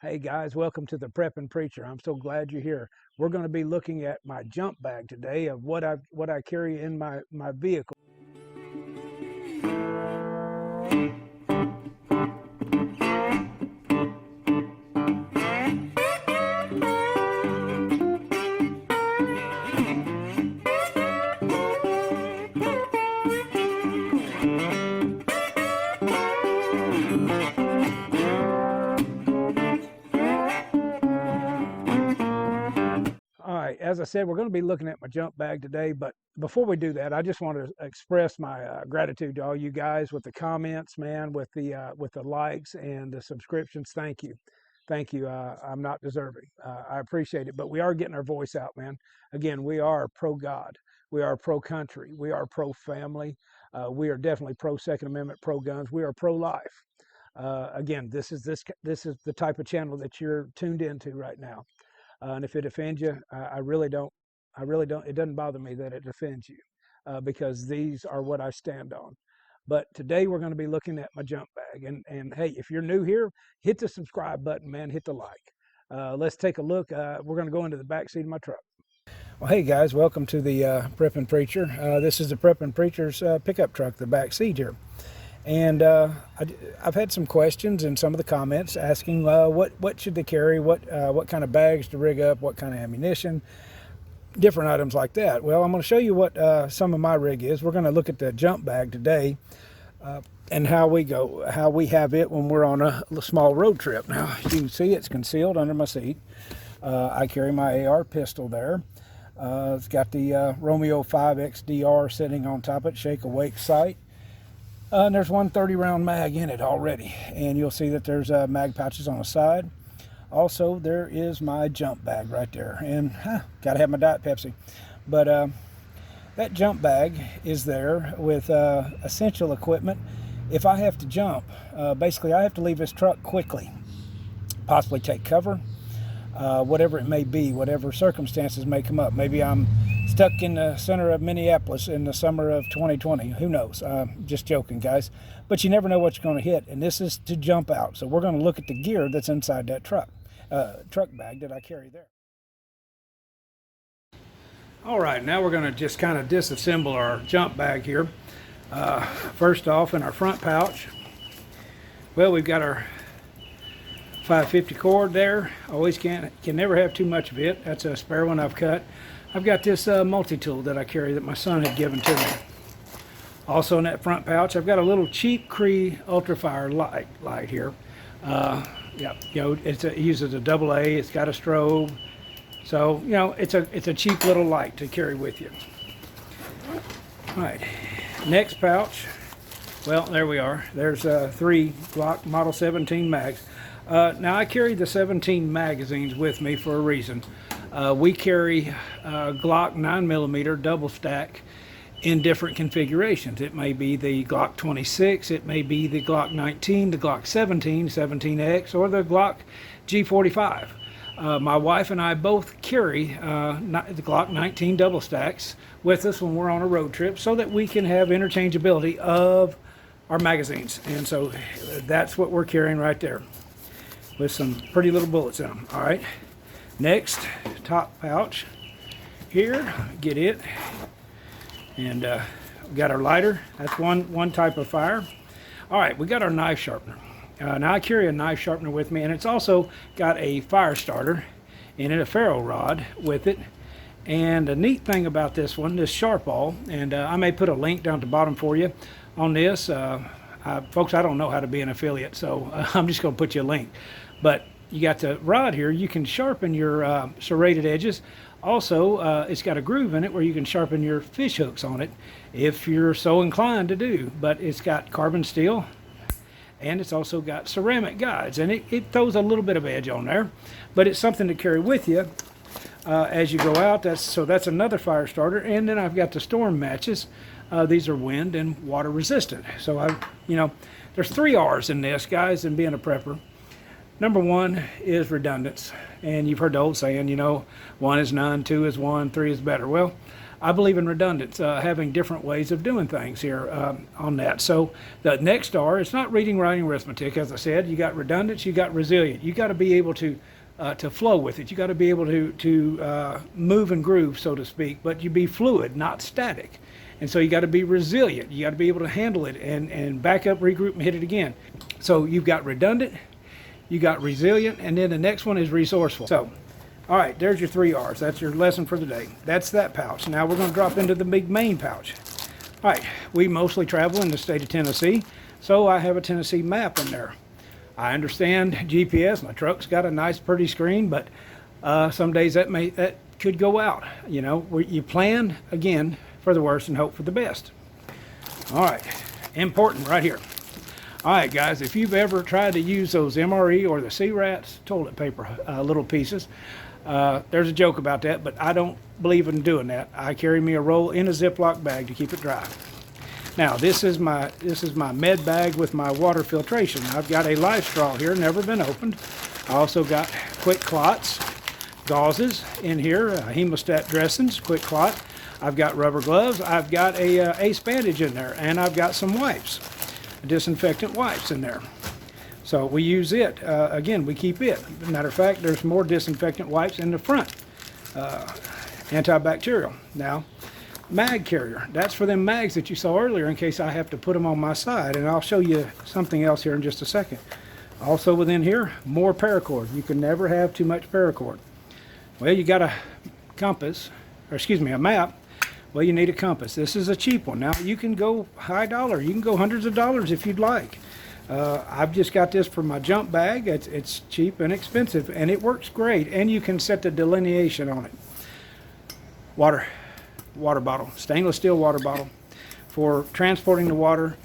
Hey guys, welcome to the Prepping Preacher. I'm so glad you're here. We're going to be looking at my jump bag today of what I carry in my vehicle. All right, as I said, we're going to be looking at my jump bag today, but before we do that, I just want to express my gratitude to all you guys with the comments, man, with the likes and the subscriptions. Thank you. I'm not deserving. I appreciate it, but we are getting our voice out, man. Again, we are pro God, we are pro country, we are pro family, we are definitely pro Second Amendment, pro guns, we are pro life. Again, this is the type of channel that you're tuned into right now. And if it offends you, I really don't. I really don't. It doesn't bother me that it offends you, because these are what I stand on. But today we're going to be looking at my jump bag. And hey, if you're new here, hit the subscribe button, man. Hit the like. Let's take a look. We're going to go into the back seat of my truck. Well, hey guys, welcome to the Prepping Preacher. This is the Prepping Preacher's pickup truck, the back seat here. And I've had some questions in some of the comments asking what should they carry, what kind of bags to rig up, what kind of ammunition, different items like that. Well, I'm going to show you what some of my rig is. We're going to look at the jump bag today and how we have it when we're on a small road trip. Now, as you can see, it's concealed under my seat. I carry my AR pistol there. It's got the Romeo 5 XDR sitting on top of it, shake awake sight. And there's one 30-round mag in it already. And you'll see that there's mag pouches on the side. Also, there is my jump bag right there. And got to have my Diet Pepsi. But that jump bag is there with essential equipment. If I have to jump, basically I have to leave this truck quickly. Possibly take cover, whatever it may be, whatever circumstances may come up. Maybe I'm stuck in the center of Minneapolis in the summer of 2020. Who knows? Just joking, guys. But you never know what you're going to hit. And this is to jump out. So we're going to look at the gear that's inside that truck bag that I carry there. All right, now we're going to just kind of disassemble our jump bag here. First off, in our front pouch, well, we've got our 550 cord there. Always can never have too much of it. That's a spare one I've cut. I've got this multi-tool that I carry that my son had given to me. Also in that front pouch, I've got a little cheap Cree Ultrafire light here. Yeah, it uses a AA. It's got a strobe, so it's a cheap little light to carry with you. All right, next pouch. Well, there we are. There's 3 Glock Model 17 mags. Now I carry the 17 magazines with me for a reason. We carry Glock 9mm double stack in different configurations. It may be the Glock 26, it may be the Glock 19, the Glock 17, 17X, or the Glock G45. My wife and I both carry the Glock 19 double stacks with us when we're on a road trip so that we can have interchangeability of our magazines. And so that's what we're carrying right there with some pretty little bullets in them. All right. Next, top pouch here, get it, and we got our lighter. That's one type of fire. All right, we got our knife sharpener. Now I carry a knife sharpener with me, and it's also got a fire starter and a ferro rod with it. And the neat thing about this one, this Sharpall, and I may put a link down at the bottom for you on this. Folks, I don't know how to be an affiliate, so I'm just going to put you a link. But you got the rod here. You can sharpen your serrated edges. Also, it's got a groove in it where you can sharpen your fish hooks on it if you're so inclined to do. But it's got carbon steel, and it's also got ceramic guides, and it throws a little bit of edge on there. But it's something to carry with you as you go out. That's another fire starter. And then I've got the storm matches. These are wind and water resistant. So there's 3 R's in this, guys, in being a prepper. Number 1 is redundance, and you've heard the old saying, 1 is none, 2 is 1, 3 is better. Well, I believe in redundance, having different ways of doing things here on that. So the next R, it's not reading, writing, arithmetic. As I said, you got redundance, you got resilient. You got to be able to flow with it. You got to be able to move and groove, so to speak, but you be fluid, not static. And so you got to be resilient. You got to be able to handle it and back up, regroup, and hit it again. So you've got redundant, you got resilient, and then the next one is resourceful. So, all right, there's your 3 R's. That's your lesson for the day. That's that pouch. Now we're going to drop into the big main pouch. All right, we mostly travel in the state of Tennessee, so I have a Tennessee map in there. I understand GPS. My truck's got a nice, pretty screen, but some days that could go out. You know, you plan again for the worst and hope for the best. All right, important right here. All right, guys, if you've ever tried to use those MRE or the C-Rats toilet paper little pieces, there's a joke about that, but I don't believe in doing that. I carry me a roll in a Ziploc bag to keep it dry. Now, this is my med bag with my water filtration. I've got a live straw here, never been opened. I also got quick clots, gauzes in here, hemostat dressings, quick clot. I've got rubber gloves. I've got a ace bandage in there, and I've got some wipes, disinfectant wipes in there. So we use it. Again, we keep it. Matter of fact, there's more disinfectant wipes in the front, antibacterial. Now, mag carrier. That's for them mags that you saw earlier in case I have to put them on my side, and I'll show you something else here in just a second. Also within here, more paracord. You can never have too much paracord. Well, you got a compass, or excuse me, a map. Well, you need a compass. This is a cheap one. Now, you can go high dollar. You can go hundreds of dollars if you'd like. I've just got this for my jump bag. It's cheap and expensive, and it works great. And you can set the delineation on it. Water bottle, stainless steel water bottle for transporting the water,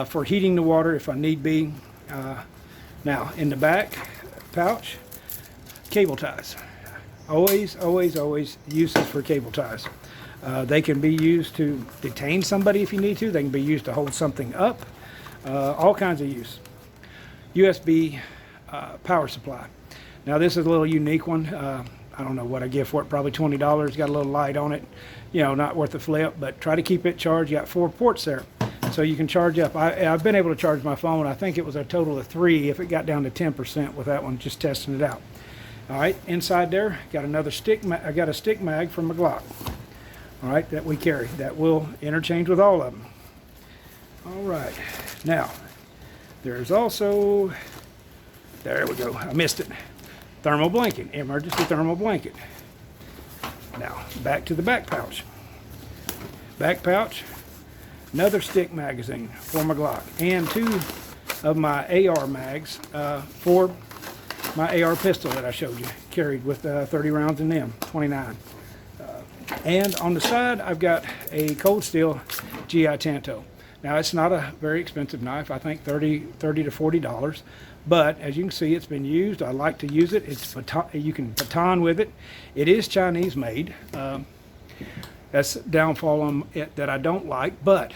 for heating the water if I need be. Now, in the back pouch, cable ties. Always, always, always uses for cable ties. They can be used to detain somebody if you need to. They can be used to hold something up. All kinds of use. USB power supply. Now this is a little unique one. I don't know what I give for it, probably $20. Got a little light on it. You know, not worth the flip, but try to keep it charged. You got 4 ports there, so you can charge up. I've been able to charge my phone. I think it was a total of 3 if it got down to 10% with that one, just testing it out. All right, inside there, got another stick. I got a stick mag from a Glock. All right, that we carry. That will interchange with all of them. All right, now there's also, there we go, I missed it, thermal blanket, emergency thermal blanket. Now back to the back pouch. Back pouch, another stick magazine for my Glock, and 2 of my AR mags for my AR pistol that I showed you, carried with 30 rounds in them, 29. And on the side, I've got a Cold Steel GI Tanto. Now, it's not a very expensive knife. I think $30 to $40. But as you can see, it's been used. I like to use it. It's you can baton with it. It is Chinese made. That's a downfall on it that I don't like, but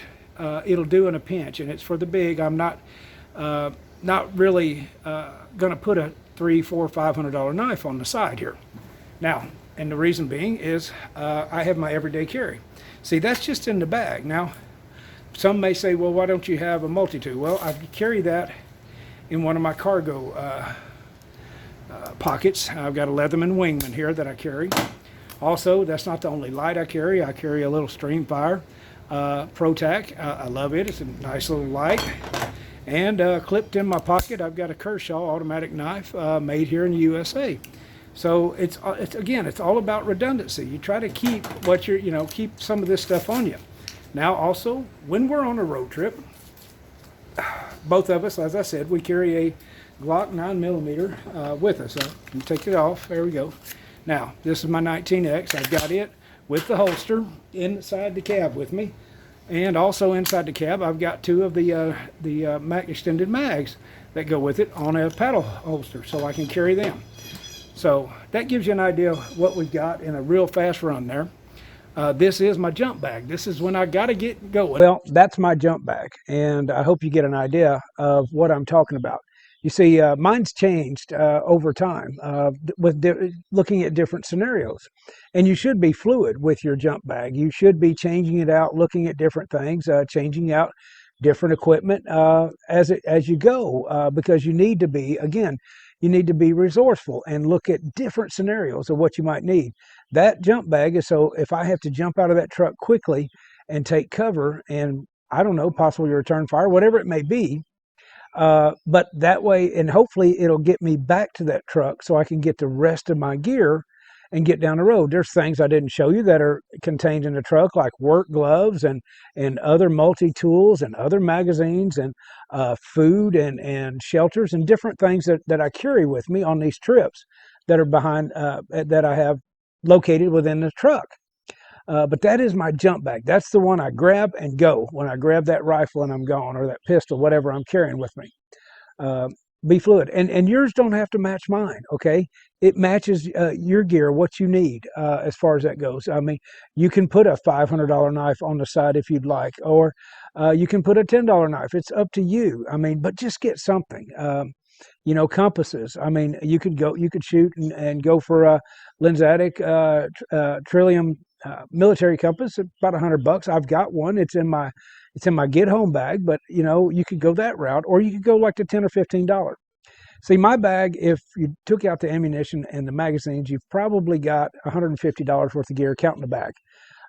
it'll do in a pinch, and it's for the big. I'm not really going to put a $300, $400, $500 knife on the side here. Now, and the reason being is I have my everyday carry. See, that's just in the bag. Now, some may say, well, why don't you have a multi-tool? Well, I carry that in one of my cargo pockets. I've got a Leatherman Wingman here that I carry. Also, that's not the only light I carry. I carry a little Streamfire ProTac. I love it. It's a nice little light. And clipped in my pocket, I've got a Kershaw automatic knife made here in the USA. So it's again, it's all about redundancy. You try to keep what you're, keep some of this stuff on you. Now, also, when we're on a road trip, both of us, as I said, we carry a Glock 9mm with us. So you take it off. There we go. Now, this is my 19X. I've got it with the holster inside the cab with me. And also inside the cab, I've got 2 of the Mac extended mags that go with it on a paddle holster, so I can carry them. So that gives you an idea of what we've got in a real fast run there. This is my jump bag. This is when I got to get going. Well, that's my jump bag, and I hope you get an idea of what I'm talking about. You see, mine's changed over time with looking at different scenarios. And you should be fluid with your jump bag. You should be changing it out, looking at different things, changing out different equipment as you go, because you need to be, again, you need to be resourceful and look at different scenarios of what you might need. That jump bag is so if I have to jump out of that truck quickly and take cover and, I don't know, possibly return fire, whatever it may be, but that way, and hopefully it'll get me back to that truck so I can get the rest of my gear and get down the road. There's things I didn't show you that are contained in the truck, like work gloves and other multi-tools and other magazines and food and shelters and different things that I carry with me on these trips that are behind, that I have located within the truck. But that is my jump bag. That's the one I grab and go when I grab that rifle and I'm gone, or that pistol, whatever I'm carrying with me. Uh, be fluid, and yours don't have to match mine. Okay, it matches your gear, what you need as far as that goes. I mean, you can put a $500 knife on the side if you'd like, or you can put a $10 knife. It's up to you. I mean, but just get something. You know, compasses. I mean, you could shoot and go for a Lensatic Trillium military compass at about $100. I've got one. It's in my get home bag, but you know, you could go that route, or you could go like the $10 or $15. See, my bag, if you took out the ammunition and the magazines, you've probably got $150 worth of gear counting the bag.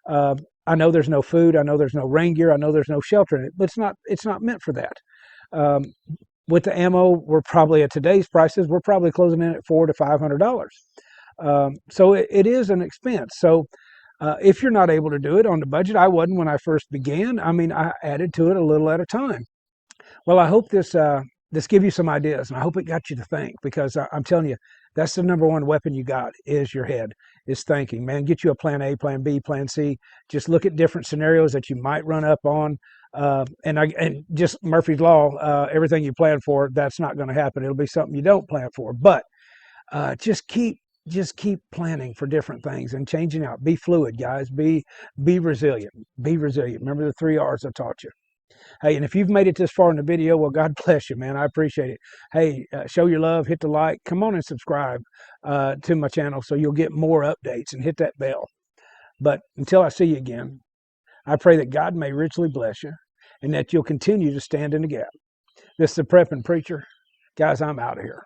I know there's no food. I know there's no rain gear. I know there's no shelter in it, but it's not meant for that. Um, with the ammo, we're probably at today's prices, we're probably closing in at $400 to $500. So it is an expense. So if you're not able to do it on the budget, I wasn't when I first began. I mean, I added to it a little at a time. Well, I hope this give you some ideas, and I hope it got you to think, because I'm telling you, that's the number one weapon you got is your head, is thinking. Man, get you a plan A, plan B, plan C. Just look at different scenarios that you might run up on. And just Murphy's Law, everything you plan for, that's not going to happen. It'll be something you don't plan for. But just keep planning for different things and changing out. Be fluid, guys. Be resilient. Be resilient. Remember the 3 R's I taught you. Hey, and if you've made it this far in the video, well, God bless you, man. I appreciate it. Hey, show your love, hit the like, come on and subscribe to my channel so you'll get more updates, and hit that bell. But until I see you again, I pray that God may richly bless you and that you'll continue to stand in the gap. This is the Prepping Preacher. Guys, I'm out of here.